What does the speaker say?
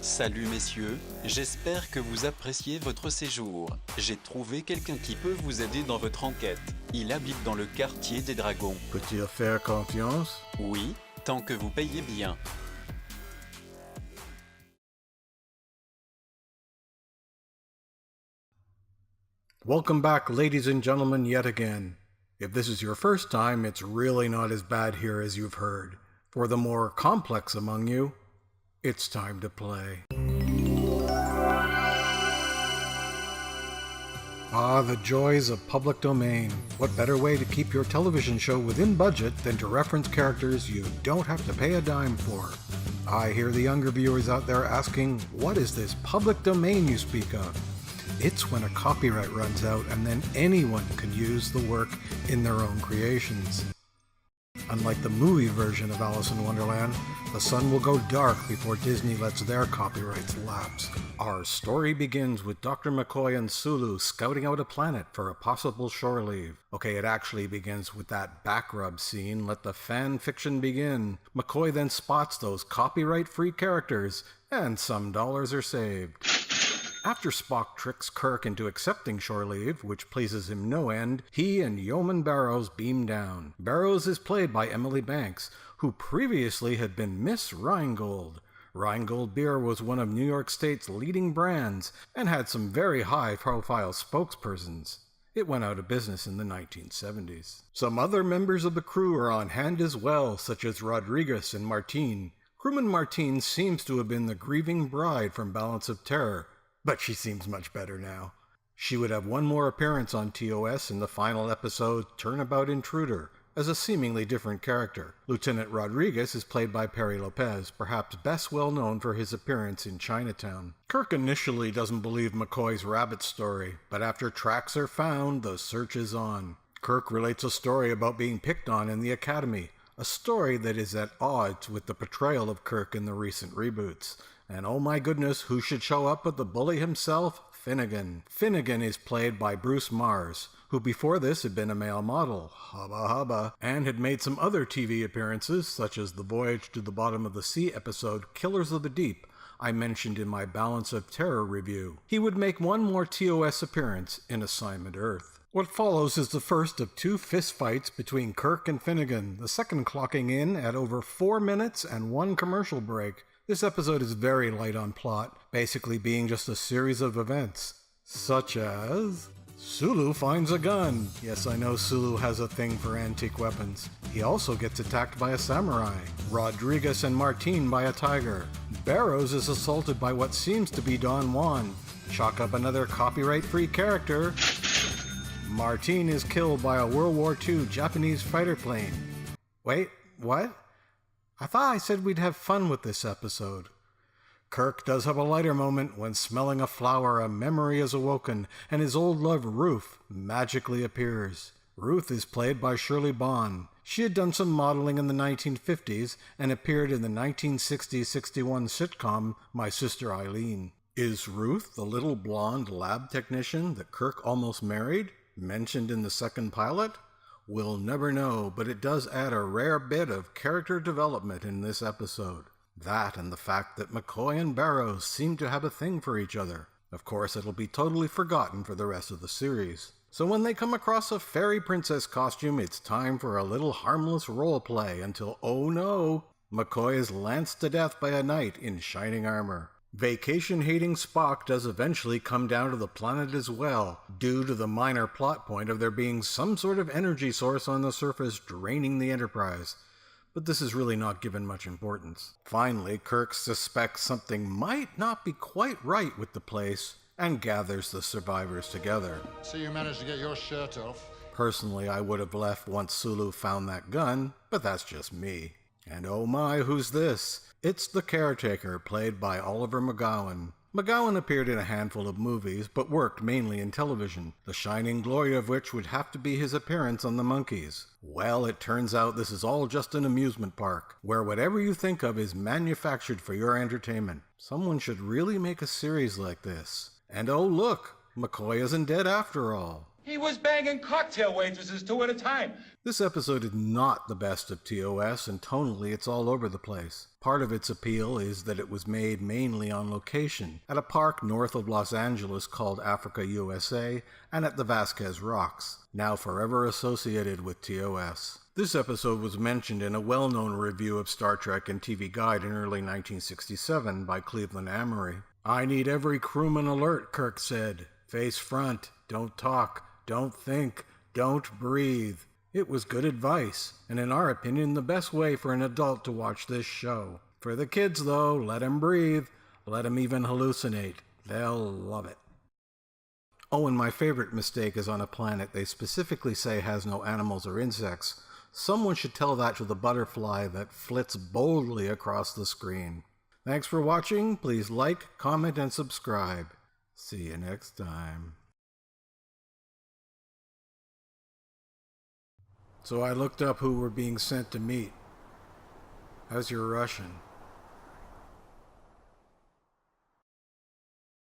Salut messieurs, j'espère que vous appréciez votre séjour. J'ai trouvé quelqu'un qui peut vous aider dans votre enquête. Il habite dans le quartier des Dragons. Peut-il faire confiance? Oui, tant que vous payez bien. Welcome back, ladies and gentlemen, yet again. If this is your first time, it's really not as bad here as you've heard. For the more complex among you, it's time to play. Ah, the joys of public domain. What better way to keep your television show within budget than to reference characters you don't have to pay a dime for? I hear the younger viewers out there asking, what is this public domain you speak of? It's when a copyright runs out and then anyone can use the work in their own creations. Unlike the movie version of Alice in Wonderland, the sun will go dark before Disney lets their copyrights lapse. Our story begins with Dr. McCoy and Sulu scouting out a planet for a possible shore leave. Okay, it actually begins with that back rub scene. Let the fan fiction begin. McCoy then spots those copyright-free characters, and some dollars are saved. After Spock tricks Kirk into accepting shore leave, which pleases him no end, he and Yeoman Barrows beam down. Barrows is played by Emily Banks, who previously had been Miss Rheingold. Rheingold beer was one of New York State's leading brands and had some very high-profile spokespersons. It went out of business in the 1970s. Some other members of the crew are on hand as well, such as Rodriguez and Martine. Crewman Martine seems to have been the grieving bride from Balance of Terror, but she seems much better now. She would have one more appearance on TOS in the final episode, Turnabout Intruder, as a seemingly different character. Lieutenant Rodriguez is played by Perry Lopez, perhaps best well known for his appearance in Chinatown. Kirk initially doesn't believe McCoy's rabbit story, but after tracks are found, the search is on. Kirk relates a story about being picked on in the Academy, a story that is at odds with the portrayal of Kirk in the recent reboots. And oh my goodness, who should show up but the bully himself, Finnegan. Finnegan is played by Bruce Mars, who before this had been a male model, hubba hubba, and had made some other TV appearances, such as the Voyage to the Bottom of the Sea episode Killers of the Deep, I mentioned in my Balance of Terror review. He would make one more TOS appearance in Assignment Earth. What follows is the first of two fistfights between Kirk and Finnegan, the second clocking in at over 4 minutes and 1 commercial break. This episode is very light on plot, basically being just a series of events, such as Sulu finds a gun. Yes, I know Sulu has a thing for antique weapons. He also gets attacked by a samurai. Rodriguez and Martine by a tiger. Barrows is assaulted by what seems to be Don Juan. Chalk up another copyright-free character. Martine is killed by a World War II Japanese fighter plane. Wait, what? I thought I said we'd have fun with this episode. Kirk does have a lighter moment when, smelling a flower, a memory is awoken, and his old love, Ruth, magically appears. Ruth is played by Shirley Bond. She had done some modeling in the 1950s and appeared in the 1960-61 sitcom My Sister Eileen. Is Ruth the little blonde lab technician that Kirk almost married, mentioned in the second pilot? We'll never know, but it does add a rare bit of character development in this episode. That and the fact that McCoy and Barrows seem to have a thing for each other. Of course, it'll be totally forgotten for the rest of the series. So when they come across a fairy princess costume, it's time for a little harmless role play until, oh no, McCoy is lanced to death by a knight in shining armor. Vacation-hating Spock does eventually come down to the planet as well, due to the minor plot point of there being some sort of energy source on the surface draining the Enterprise. But this is really not given much importance. Finally, Kirk suspects something might not be quite right with the place and gathers the survivors together. So you managed to get your shirt off? Personally, I would have left once Sulu found that gun, but that's just me. And oh my, who's this? It's the Caretaker, played by Oliver McGowan. McGowan appeared in a handful of movies, but worked mainly in television, the shining glory of which would have to be his appearance on The Monkees. Well, it turns out this is all just an amusement park, where whatever you think of is manufactured for your entertainment. Someone should really make a series like this. And oh look, McCoy isn't dead after all. He was banging cocktail waitresses 2 at a time. This episode is not the best of TOS, and tonally it's all over the place. Part of its appeal is that it was made mainly on location, at a park north of Los Angeles called Africa USA, and at the Vasquez Rocks, now forever associated with TOS. This episode was mentioned in a well-known review of Star Trek and TV Guide in early 1967 by Cleveland Amory. "I need every crewman alert," Kirk said. "Face front, don't talk, don't think, don't breathe." It was good advice, and in our opinion, the best way for an adult to watch this show. For the kids, though, let 'em breathe. Let 'em even hallucinate. They'll love it. Oh, and my favorite mistake is on a planet they specifically say has no animals or insects. Someone should tell that to the butterfly that flits boldly across the screen. Thanks for watching. Please like, comment, and subscribe. See you next time. So I looked up who we're being sent to meet. How's your Russian?